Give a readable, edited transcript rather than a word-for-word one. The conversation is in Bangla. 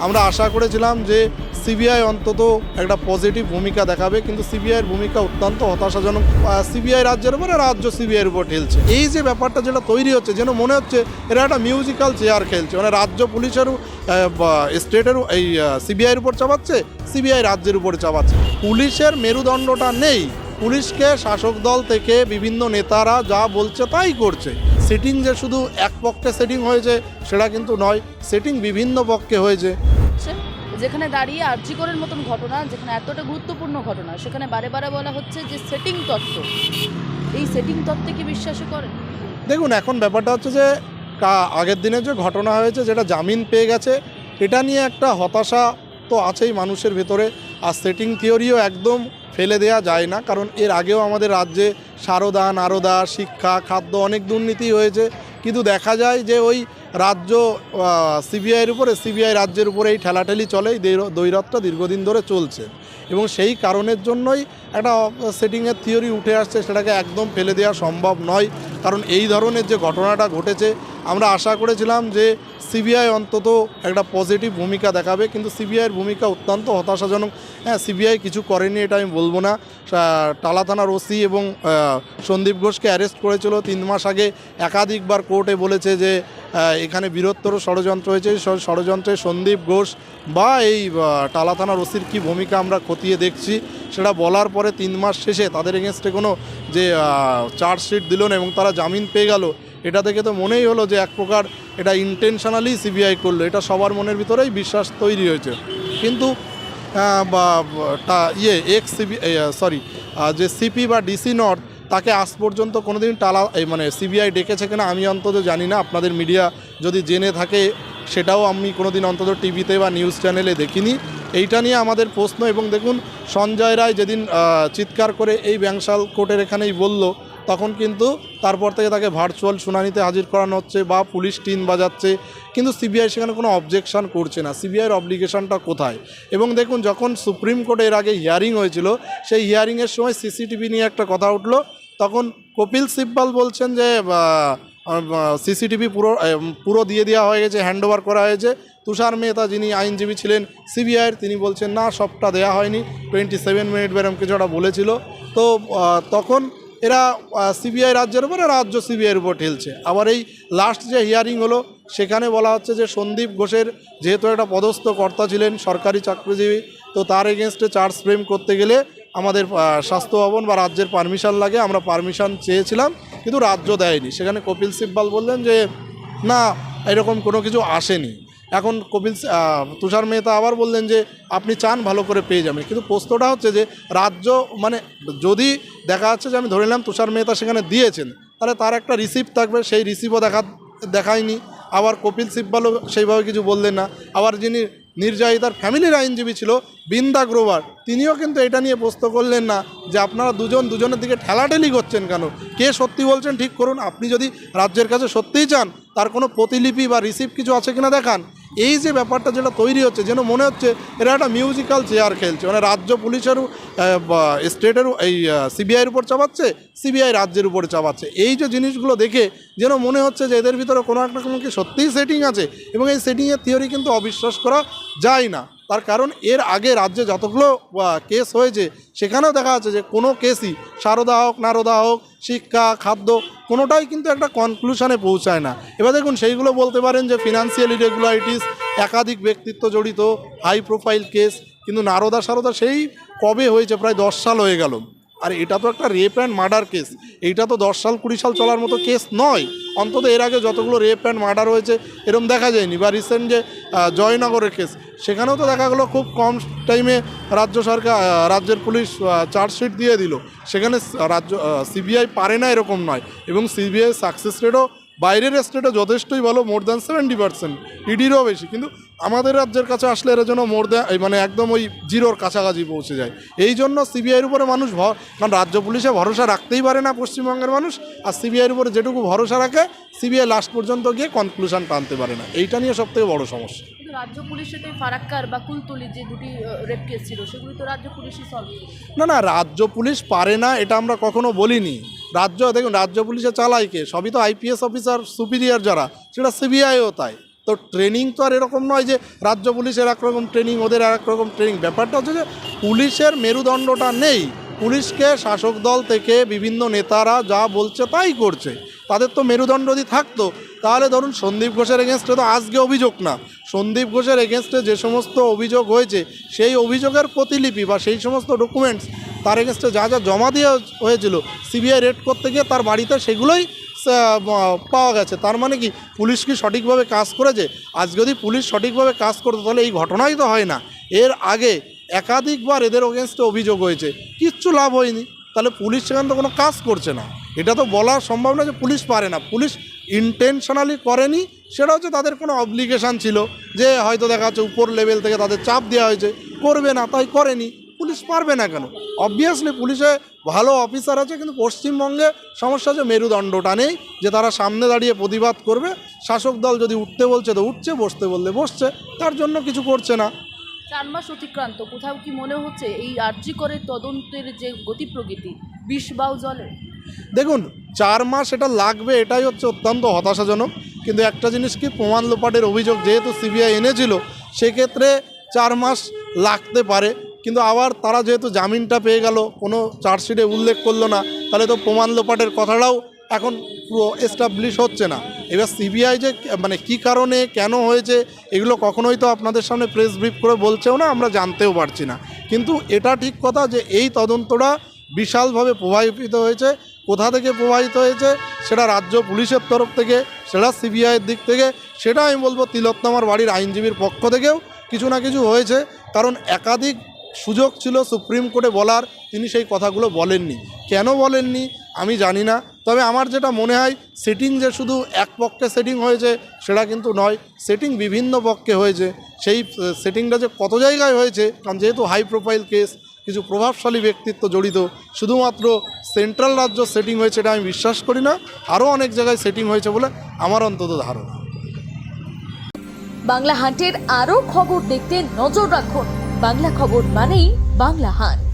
আমরা আশা করেছিলাম যে সিবিআই অন্তত একটা পজিটিভ ভূমিকা দেখাবে, কিন্তু সিবিআইয়ের ভূমিকা অত্যন্ত হতাশাজনক। সিবিআই রাজ্যের উপরে, রাজ্য সিবিআইয়ের উপর ঠেলছে। এই যে ব্যাপারটা যেটা তৈরি হচ্ছে, যেন মনে হচ্ছে এরা একটা মিউজিক্যাল চেয়ার খেলছে, মানে রাজ্য পুলিশেরও স্টেটেরও এই সিবিআইয়ের উপর চাপাচ্ছে, সিবিআই রাজ্যের উপরে চাপাচ্ছে। পুলিশের মেরুদণ্ডটা নেই, পুলিশকে শাসক দল থেকে বিভিন্ন নেতারা যা বলছে তাই করছে। সেটিং যে শুধু এক পক্ষে সেটিং হয়েছে সেটা কিন্তু নয়, সেটিং বিভিন্ন পক্ষে হয়েছে। যেখানে দাঁড়িয়ে আরজিকরের মতন ঘটনা, যেখানে এতটা গুরুত্বপূর্ণ ঘটনা, সেখানে বারে বারে বলা হচ্ছে যে সেটিং তত্ত্ব। এই সেটিং তত্ত্বে কি বিশ্বাস করেন? দেখুন, এখন ব্যাপারটা হচ্ছে যে আগের দিনে যে ঘটনা হয়েছে, যেটা জামিন পেয়ে গেছে, এটা নিয়ে একটা হতাশা তো আছেই মানুষের ভেতরে। আর সেটিং থিওরিও একদম ফেলে দেওয়া যায় না, কারণ এর আগেও আমাদের রাজ্যে সারদা, নারদা, শিক্ষা, খাদ্য অনেক দুর্নীতি হয়েছে। কিন্তু দেখা যায় যে ওই রাজ্য সিবিআইয়ের উপরে, সিবিআই রাজ্যের উপরে এই ঠেলাঠেলি চলে, এই দ্বৈরথটা দীর্ঘদিন ধরে চলছে। এবং সেই কারণের জন্যই একটা সেটিংয়ের থিওরি উঠে আসছে, সেটাকে একদম ফেলে দেওয়া সম্ভব নয়। কারণ এই ধরনের যে ঘটনাটা ঘটেছে, আমরা আশা করেছিলাম যে সিবিআই অন্তত একটা পজিটিভ ভূমিকা দেখাবে, কিন্তু সিবিআইয়ের ভূমিকা অত্যন্ত হতাশাজনক। হ্যাঁ, সিবিআই কিছু করেনি এটা আমি বলবো না। টালা থানার ওসি এবং সন্দীপ ঘোষকে অ্যারেস্ট করেছিল 3 মাস আগে। একাধিকবার কোর্টে বলেছে যে এখানে বৃহত্তর ষড়যন্ত্র হয়েছে। ষড়যন্ত্রে সন্দীপ ঘোষ বা এই টালা থানার ওসির কী ভূমিকা আমরা খতিয়ে দেখছি, সেটা বলার পরে 3 মাস শেষে তাদের এগেনস্টে কোনো যে চার্জশিট দিল না এবং তারা জামিন পেয়ে গেল। এটা থেকে তো মনেই হলো যে এক প্রকার এটা ইন্টেনশনালি সিবিআই করলো, এটা সবার মনের ভিতরেই বিশ্বাস তৈরি হয়েছে। কিন্তু যে সিপি বা ডিসি নর্থ, তাকে আজ পর্যন্ত কোনোদিন মানে সিবিআই ডেকেছে কিনা আমি অন্তত জানি না। আপনাদের মিডিয়া যদি জেনে থাকে সেটাও আমি কোনোদিন অন্তত টিভিতে বা নিউজ চ্যানেলে দেখিনি। এইটা নিয়ে আমাদের প্রশ্ন। এবং দেখুন, সঞ্জয় রায় যেদিন চিৎকার করে এই ব্যাংশাল কোর্টের এখানেই বলল, তখন কিন্তু তারপর থেকে তাকে ভার্চুয়াল শুনানিতে হাজির করানো হচ্ছে বা পুলিশ টিন বাজাচ্ছে, কিন্তু সিবিআই সেখানে কোনো অবজেকশন করছে না। সিবিআইয়ের অব্লিগেশনটা কোথায়? এবং দেখুন, যখন সুপ্রিম কোর্টে এর আগে হিয়ারিং হয়েছিল, সেই হিয়ারিংয়ের সময় সিসিটিভি নিয়ে একটা কথা উঠলো। তখন কপিল সিব্বাল বলছেন যে সিসিটিভি পুরো দিয়ে দেওয়া হয়ে গেছে, হ্যান্ডওভার করা হয়েছে। তুষার মেহতা, যিনি আইনজীবী ছিলেন সিবিআইয়ের, তিনি বলছেন না, সবটা দেওয়া হয়নি, 27 মিনিট বেরম কিছু একটা বলেছিল। তো তখন এরা সিবিআই রাজ্যের উপরে, রাজ্য সিবিআইয়ের উপর ঠেলছে। আবার এই লাস্ট যে হিয়ারিং হলো, সেখানে বলা হচ্ছে যে সন্দীপ ঘোষের যেহেতু একটা পদস্থ কর্তা ছিলেন, সরকারি চাকরিজীবী, তো তার এগেনস্টে চার্জ ফ্রেম করতে গেলে আমাদের স্বাস্থ্য ভবন বা রাজ্যের পারমিশন লাগে। আমরা পারমিশন চেয়েছিলাম, কিন্তু রাজ্য দেয়নি। সেখানে কপিল সিব্বাল বললেন যে না, এরকম কোনো কিছু আসেনি। এখন তুষার মেহতা আবার বললেন যে আপনি চান, ভালো করে পেয়ে যাবেন। কিন্তু প্রশ্নটা হচ্ছে যে রাজ্য, মানে যদি দেখা যাচ্ছে যে আমি ধরে নিলাম তুষার মেহতা সেখানে দিয়েছেন, তাহলে তার একটা রিসিপ্ট থাকবে, সেই রিসিপ্টও দেখায়নি। আবার কপিল সিব্বালও সেইভাবে কিছু বললেন না। আবার যিনি নির্যাতিতার ফ্যামিলির আইনজীবী ছিল বৃন্দা গ্রোভার, তিনিও কিন্তু এটা নিয়ে প্রশ্ন করলেন না যে আপনারা দুজনের দিকে ঠেলাঠেলি করছেন কেন, কে সত্যি বলছেন ঠিক করুন। আপনি যদি রাজ্যের কাছে সত্যিই চান, তার কোনো প্রতিলিপি বা রিসিপ্ট কিছু আছে কিনা দেখান। এই যে ব্যাপারটা যেটা তৈরি হচ্ছে, যেন মনে হচ্ছে এরা একটা মিউজিক্যাল চেয়ার খেলছে, মানে রাজ্য পুলিশেরও স্টেটেরও এই সিবিআইয়ের উপর চাপাচ্ছে, সিবিআই রাজ্যের উপরে চাপাচ্ছে। এই যে জিনিসগুলো দেখে যেন মনে হচ্ছে যে এদের ভিতরে কোনো একটা কোনো কি সত্যিই সেটিং আছে। এবং এই সেটিংয়ের থিওরি কিন্তু অবিশ্বাস করা যায় না। তার কারণ এর আগে রাজ্যে যতগুলো কেস হয়েছে, সেখানেও দেখা যাচ্ছে যে কোনো কেসই সারদা হোক, নারদা হোক, শিক্ষা, খাদ্য, কোনোটাই কিন্তু একটা কনক্লুশনে পৌঁছায় না। এবার দেখুন, সেইগুলো বলতে পারেন যে ফিনান্সিয়াল ইরেগুলারিটিস, একাধিক ব্যক্তিত্ব জড়িত, হাই প্রোফাইল কেস। কিন্তু নারদা সারদা সেই কবে হয়েছে, প্রায় 10 সাল হয়ে গেল। আর এটা তো একটা রেপ অ্যান্ড মার্ডার কেস, এইটা তো 10 সাল 20 সাল চলার মতো কেস নয়। অন্তত এর আগে যতগুলো রেপ অ্যান্ড মার্ডার হয়েছে এরকম দেখা যায়নি। বা রিসেন্ট যে জয়নগরের কেস, সেখানেও তো দেখা গেলো খুব কম টাইমে রাজ্যের পুলিশ চার্জশিট দিয়ে দিল। সেখানে সিবিআই পারে না এরকম নয়। এবং সিবিআই সাকসেস রেটও বাইরের স্টেটে যথেষ্টই ভালো, মোর দ্যান 70%, ইডিরও বেশি। কিন্তু আমাদের রাজ্যের কাছে আসলে এরা যেন মানে একদম ওই জিরোর কাছাকাছি পৌঁছে যায়। এই জন্য সিবিআইয়ের উপরে মানুষ কারণ রাজ্য পুলিশে ভরসা রাখতেই পারে না পশ্চিমবঙ্গের মানুষ। আর সিবিআইয়ের উপরে যেটুকু ভরসা রাখে, সিবিআই লাস্ট পর্যন্ত গিয়ে কনক্লুশন টানতে পারে না। এইটা নিয়ে সবথেকে বড় সমস্যা। কিন্তু রাজ্য পুলিশের তো ফারাক্কার বা কুলতলি যে দুটি রেপ কেস ছিল, সেগুলি তো রাজ্য পুলিশই সলভ। না, রাজ্য পুলিশ পারে না এটা আমরা কখনো বলিনি। দেখুন, রাজ্য পুলিশে চালায় কে? সবই তো আইপিএস অফিসার সুপিরিয়র যারা, সেটা সিবিআইও তাই। তো ট্রেনিং তো আর এরকম নয় যে রাজ্য পুলিশের একরকম ট্রেনিং, ওদের আর একরকম ট্রেনিং। ব্যাপারটা হচ্ছে যে পুলিশের মেরুদণ্ডটা নেই। পুলিশকে শাসক দল থেকে বিভিন্ন নেতারা যা বলছে তাই করছে। তাদের তো মেরুদণ্ড যদি থাকতো তাহলে ধরুন সন্দীপ ঘোষের এগেনস্টে তো আজকে অভিযোগ না, সন্দীপ ঘোষের এগেনস্টে যে সমস্ত অভিযোগ হয়েছে সেই অভিযোগের প্রতিলিপি বা সেই সমস্ত ডকুমেন্টস তার এগেনস্টে যা যা জমা দিয়ে হয়েছিল সিবিআই রেড করতে গিয়ে তার বাড়িতে সেগুলোই পাওয়া গেছে। তার মানে কি পুলিশ কি সঠিকভাবে কাজ করেছে? আজ যদি পুলিশ সঠিকভাবে কাজ করতো তাহলে এই ঘটনাই তো হয় না। এর আগে একাধিকবার এদের এগেনস্টে অভিযোগ হয়েছে, কিচ্ছু লাভ হয়নি। তাহলে পুলিশ সেখানে তো কোনো কাজ করছে না। এটা তো বলা সম্ভব না যে পুলিশ পারে না। পুলিশ ইন্টেনশনালি করেনি, সেটা হচ্ছে তাদের কোনো অব্লিগেশন ছিল যে হয়তো দেখা যাচ্ছে উপর লেভেল থেকে তাদের চাপ দেওয়া হয়েছে, করবে না তাই করেনি। পুলিশ পারবে না কেন? অবভিয়াসলি পুলিশে ভালো অফিসার আছে, কিন্তু পশ্চিমবঙ্গে সমস্যা যে মেরুদণ্ডটা নেই, যে তারা সামনে দাঁড়িয়ে প্রতিবাদ করবে। শাসক দল যদি উঠতে বলছে তো উঠছে, বসতে বললে বসছে, তার জন্য কিছু করছে না। 4 মাস অতিক্রান্ত, কোথাও কি মনে হচ্ছে এই আরজি করে তদন্তের যে গতি প্রকৃতি বিষ বাউ জলে? দেখুন 4 মাস এটা লাগবে, এটাই হচ্ছে অত্যন্ত হতাশাজনক। কিন্তু একটা জিনিস কি, প্রমাণ লোপাটের অভিযোগ যেহেতু সিবিআই এনেছিল সেক্ষেত্রে 4 মাস লাগতে পারে। কিন্তু আবার তারা যেহেতু জামিনটা পেয়ে গেল, কোনো চার্জশিটে উল্লেখ করলো না, তাহলে তো প্রমাণ লোপাটের কথাটাও এখন পুরো এস্টাবলিশ হচ্ছে না। এবার সিবিআই যে মানে কী কারণে কেন হয়েছে এগুলো কখনোই তো আপনাদের সামনে প্রেস ব্রিফ করে বলছেও না, আমরা জানতেও পারছি না। কিন্তু এটা ঠিক কথা যে এই তদন্তটা বিশালভাবে প্রভাবিত হয়েছে। কোথা থেকে প্রভাবিত হয়েছে? সেটা রাজ্য পুলিশের তরফ থেকে, সেটা সিবিআইয়ের দিক থেকে, সেটা আমি বলবো তিলোত্তমার বাড়ির আইনজীবীর পক্ষ থেকেও কিছু না কিছু হয়েছে। কারণ একাধিক সুযোগ ছিল সুপ্রিম কোর্টে বলার, তিনি সেই কথাগুলো বলেননি। কেন বলেননি আমি জানি না। তবে আমার যেটা মনে হয়, সেটিং যে শুধু এক পক্ষে সেটিং হয়েছে সেটা কিন্তু নয়, সেটিং বিভিন্ন পক্ষে হয়েছে। সেই সেটিংটা যে কত জায়গায় হয়েছে, কারণ যেহেতু হাই প্রোফাইল কেস, কিছু প্রভাবশালী ব্যক্তিত্ব জড়িত, শুধুমাত্র সেন্ট্রাল রাজ্য সেটিং হয়েছে এটা আমি বিশ্বাস করি না। আরও অনেক জায়গায় সেটিং হয়েছে বলে আমার অন্তত ধারণা। বাংলা হান্টের আরও খবর দেখতে নজর রাখুন। বাংলা খবর মানেই বাংলা হান্ট।